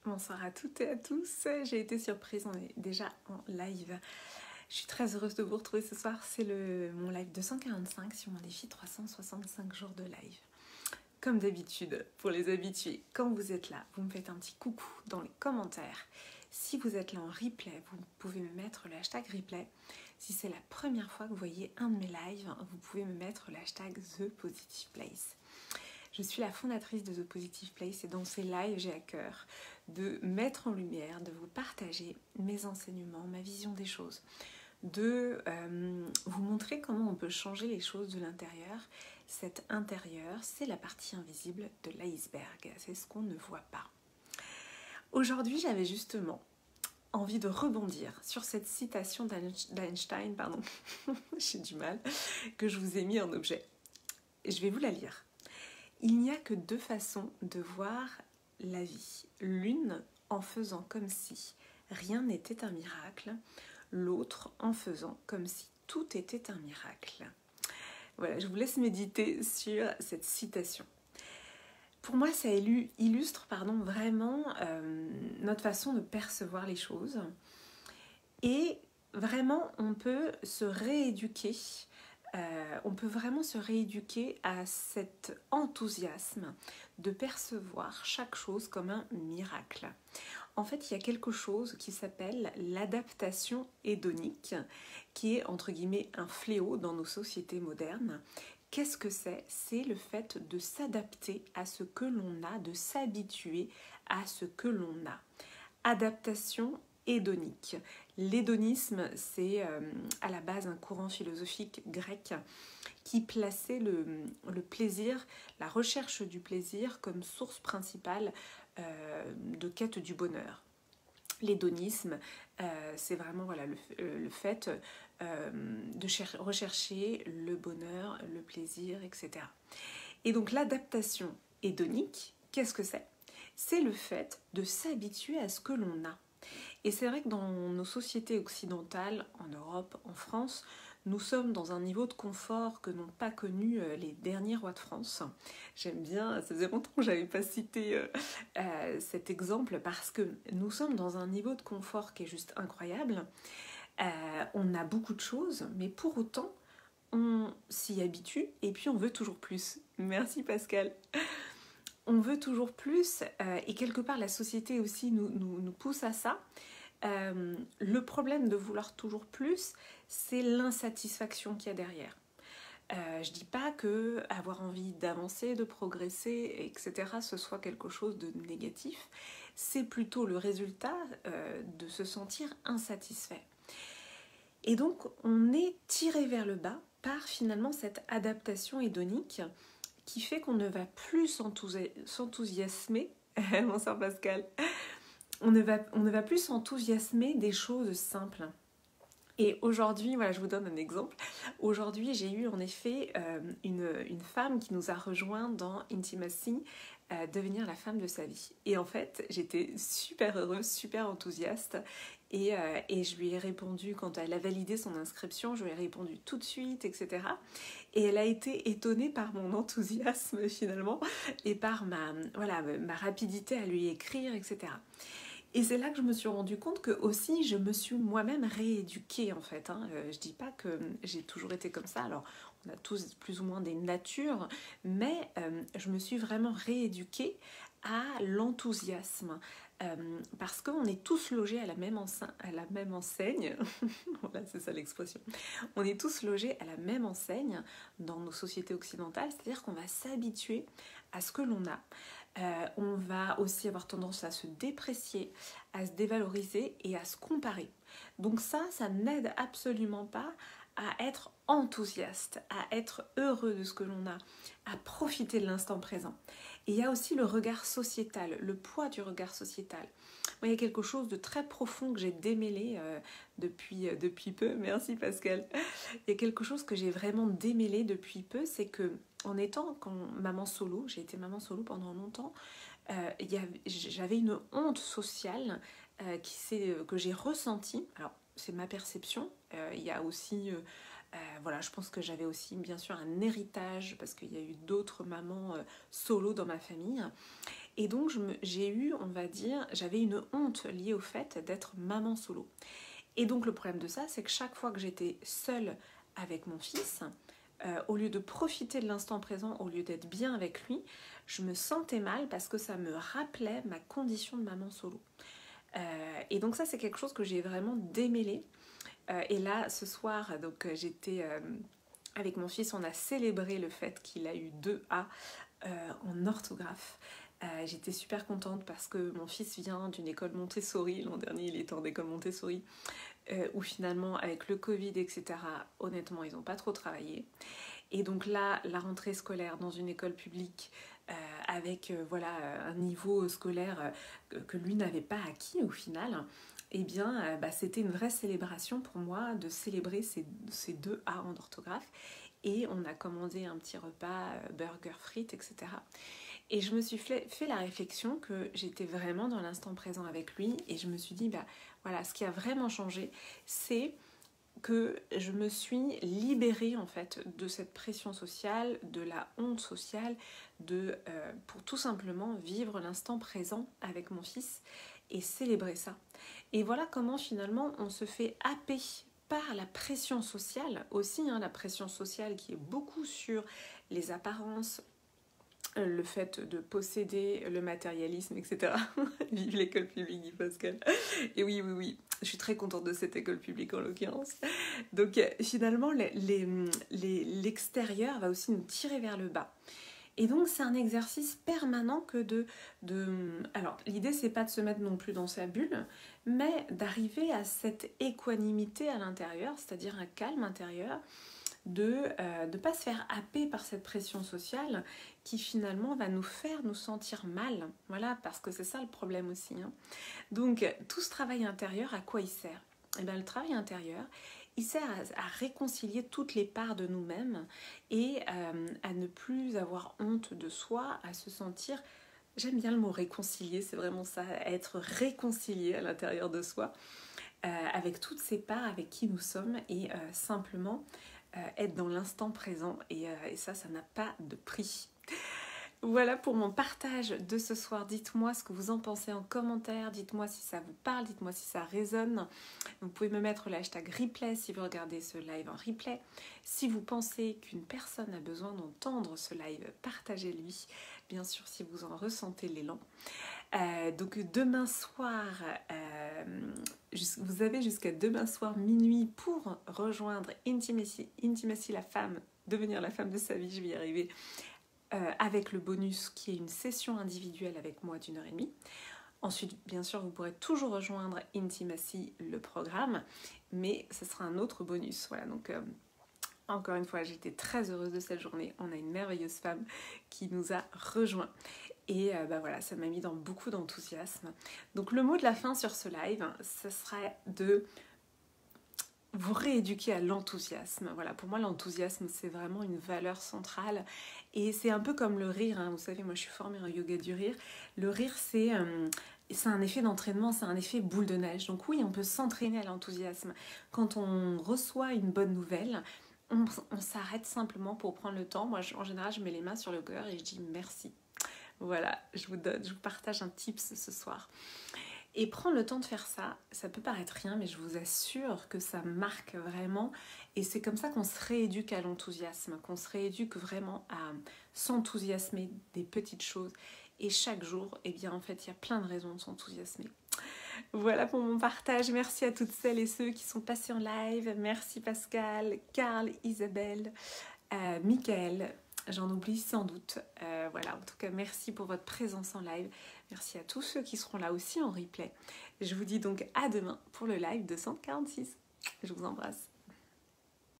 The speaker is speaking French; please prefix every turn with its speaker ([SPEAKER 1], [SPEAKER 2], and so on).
[SPEAKER 1] Bonsoir à toutes et à tous. J'ai été surprise, on est déjà en live. Je suis très heureuse de vous retrouver ce soir. C'est mon live 245 sur mon défi 365 jours de live. Comme d'habitude, pour les habitués, quand vous êtes là, vous me faites un petit coucou dans les commentaires. Si vous êtes là en replay, vous pouvez me mettre le hashtag replay. Si c'est la première fois que vous voyez un de mes lives, vous pouvez me mettre le hashtag ThePositivePlace. Je suis la fondatrice de The Positive Place et dans ces lives, j'ai à cœur de mettre en lumière, de vous partager mes enseignements, ma vision des choses, de vous montrer comment on peut changer les choses de l'intérieur. Cet intérieur, c'est la partie invisible de l'iceberg, c'est ce qu'on ne voit pas. Aujourd'hui, j'avais justement envie de rebondir sur cette citation d'Einstein, j'ai du mal, que je vous ai mis en objet. Et je vais vous la lire. Il n'y a que deux façons de voir la vie. L'une en faisant comme si rien n'était un miracle, l'autre en faisant comme si tout était un miracle. Voilà, je vous laisse méditer sur cette citation. Pour moi, ça illustre vraiment notre façon de percevoir les choses. Et vraiment, on peut se rééduquer. On peut vraiment se rééduquer à cet enthousiasme de percevoir chaque chose comme un miracle. En fait, il y a quelque chose qui s'appelle l'adaptation hédonique, qui est entre guillemets un fléau dans nos sociétés modernes. Qu'est-ce que c'est ? C'est le fait de s'adapter à ce que l'on a, de s'habituer à ce que l'on a. Adaptation hédonique. L'hédonisme, c'est à la base un courant philosophique grec qui plaçait le plaisir, la recherche du plaisir comme source principale de quête du bonheur. L'hédonisme, c'est vraiment le fait de rechercher le bonheur, le plaisir, etc. Et donc l'adaptation hédonique, qu'est-ce que c'est ? C'est le fait de s'habituer à ce que l'on a. Et c'est vrai que dans nos sociétés occidentales, en Europe, en France, nous sommes dans un niveau de confort que n'ont pas connu les derniers rois de France. J'aime bien, ça faisait longtemps que je n'avais pas cité cet exemple parce que nous sommes dans un niveau de confort qui est juste incroyable. On a beaucoup de choses, mais pour autant, on s'y habitue et puis on veut toujours plus. Merci Pascal. On veut toujours plus et quelque part la société aussi nous pousse à ça. Le problème de vouloir toujours plus, c'est l'insatisfaction qu'il y a derrière. Je dis pas que avoir envie d'avancer, de progresser, etc., ce soit quelque chose de négatif. C'est plutôt le résultat de se sentir insatisfait. Et donc, on est tiré vers le bas par finalement cette adaptation hédonique qui fait qu'on ne va plus s'enthousiasmer. Bonsoir Pascal. On ne va plus s'enthousiasmer des choses simples. Et aujourd'hui, voilà, je vous donne un exemple. Aujourd'hui, j'ai eu en effet une femme qui nous a rejoint dans Intimacy, devenir la femme de sa vie. Et en fait, j'étais super heureuse, super enthousiaste. Et je lui ai répondu, quand elle a validé son inscription, je lui ai répondu tout de suite, etc. Et elle a été étonnée par mon enthousiasme finalement et par ma rapidité à lui écrire, etc. Et c'est là que je me suis rendu compte que aussi je me suis moi-même rééduquée en fait. Je dis pas que j'ai toujours été comme ça. Alors on a tous plus ou moins des natures, mais je me suis vraiment rééduquée à l'enthousiasme. Parce qu'on est tous logés à la même enseigne. Voilà, c'est ça l'expression. On est tous logés à la même enseigne dans nos sociétés occidentales, c'est-à-dire qu'on va s'habituer à ce que l'on a. On va aussi avoir tendance à se déprécier, à se dévaloriser et à se comparer. Donc ça n'aide absolument pas à être enthousiaste, à être heureux de ce que l'on a, à profiter de l'instant présent. Et il y a aussi le regard sociétal, le poids du regard sociétal. Moi, il y a quelque chose de très profond que j'ai démêlé depuis peu. Merci Pascal. Il y a quelque chose que j'ai vraiment démêlé depuis peu, c'est que en étant maman solo, j'ai été maman solo pendant longtemps, j'avais une honte sociale que j'ai ressentie. Alors, c'est ma perception. Il y a aussi... je pense que j'avais aussi bien sûr un héritage parce qu'il y a eu d'autres mamans solo dans ma famille Et donc j'ai eu, on va dire, j'avais une honte liée au fait d'être maman solo. Et donc le problème de ça, c'est que chaque fois que j'étais seule avec mon fils, au lieu de profiter de l'instant présent, au lieu d'être bien avec lui, je me sentais mal parce que ça me rappelait ma condition de maman solo. Et donc ça, c'est quelque chose que j'ai vraiment démêlé. Et là, ce soir, donc j'étais avec mon fils, on a célébré le fait qu'il a eu 2 A en orthographe. J'étais super contente parce que mon fils vient d'une école Montessori. L'an dernier, il était en école Montessori. Où finalement, avec le Covid, etc., honnêtement, ils n'ont pas trop travaillé. Et donc là, la rentrée scolaire dans une école publique, avec voilà, un niveau scolaire que lui n'avait pas acquis au final, eh bien, c'était une vraie célébration pour moi de célébrer ces 2 A en orthographe. Et on a commandé un petit repas, burger, frites, etc. Et je me suis fait la réflexion que j'étais vraiment dans l'instant présent avec lui. Et je me suis dit, voilà, ce qui a vraiment changé, c'est que je me suis libérée en fait de cette pression sociale, de la honte sociale, pour tout simplement vivre l'instant présent avec mon fils et célébrer ça. Et voilà comment finalement on se fait happer par la pression sociale aussi, la pression sociale qui est beaucoup sur les apparences, le fait de posséder le matérialisme, etc. Vive l'école publique, dit Pascal. Et oui, je suis très contente de cette école publique en l'occurrence. Donc finalement, l'extérieur va aussi nous tirer vers le bas. Et donc c'est un exercice permanent que Alors l'idée c'est pas de se mettre non plus dans sa bulle, mais d'arriver à cette équanimité à l'intérieur, c'est-à-dire un calme intérieur, de ne pas se faire happer par cette pression sociale qui finalement va nous faire nous sentir mal. Voilà, parce que c'est ça le problème aussi. Donc tout ce travail intérieur, à quoi il sert ? Eh bien, le travail intérieur, il sert à réconcilier toutes les parts de nous-mêmes et à ne plus avoir honte de soi, à se sentir, j'aime bien le mot réconcilier, c'est vraiment ça, être réconcilié à l'intérieur de soi, avec toutes ces parts avec qui nous sommes et simplement être dans l'instant présent et ça n'a pas de prix. Voilà pour mon partage de ce soir. Dites-moi ce que vous en pensez en commentaire, dites-moi si ça vous parle, dites-moi si ça résonne. Vous pouvez me mettre le hashtag replay si vous regardez ce live en replay. Si vous pensez qu'une personne a besoin d'entendre ce live, partagez-lui, bien sûr si vous en ressentez l'élan. Donc demain soir, vous avez jusqu'à demain soir minuit pour rejoindre Intimacy la femme, devenir la femme de sa vie, je vais y arriver, avec le bonus qui est une session individuelle avec moi d'1h30. Ensuite, bien sûr, vous pourrez toujours rejoindre Intimacy, le programme, mais ce sera un autre bonus. Voilà, donc encore une fois, j'étais très heureuse de cette journée. On a une merveilleuse femme qui nous a rejoints. Et voilà, ça m'a mis dans beaucoup d'enthousiasme. Donc le mot de la fin sur ce live, ce serait de vous rééduquer à l'enthousiasme. Voilà, pour moi, l'enthousiasme, c'est vraiment une valeur centrale. Et c'est un peu comme le rire. Vous savez, moi, je suis formée en yoga du rire. Le rire, c'est un effet d'entraînement, c'est un effet boule de neige. Donc oui, on peut s'entraîner à l'enthousiasme. Quand on reçoit une bonne nouvelle, on s'arrête simplement pour prendre le temps. Moi, en général, je mets les mains sur le cœur et je dis merci. Voilà, je vous partage un tips ce soir. Et prendre le temps de faire ça, ça peut paraître rien, mais je vous assure que ça marque vraiment. Et c'est comme ça qu'on se rééduque à l'enthousiasme, qu'on se rééduque vraiment à s'enthousiasmer des petites choses. Et chaque jour, eh bien, en fait, il y a plein de raisons de s'enthousiasmer. Voilà pour mon partage. Merci à toutes celles et ceux qui sont passés en live. Merci Pascal, Karl, Isabelle, Michael. J'en oublie sans doute. Voilà, en tout cas, merci pour votre présence en live. Merci à tous ceux qui seront là aussi en replay. Je vous dis donc à demain pour le live 246. Je vous embrasse.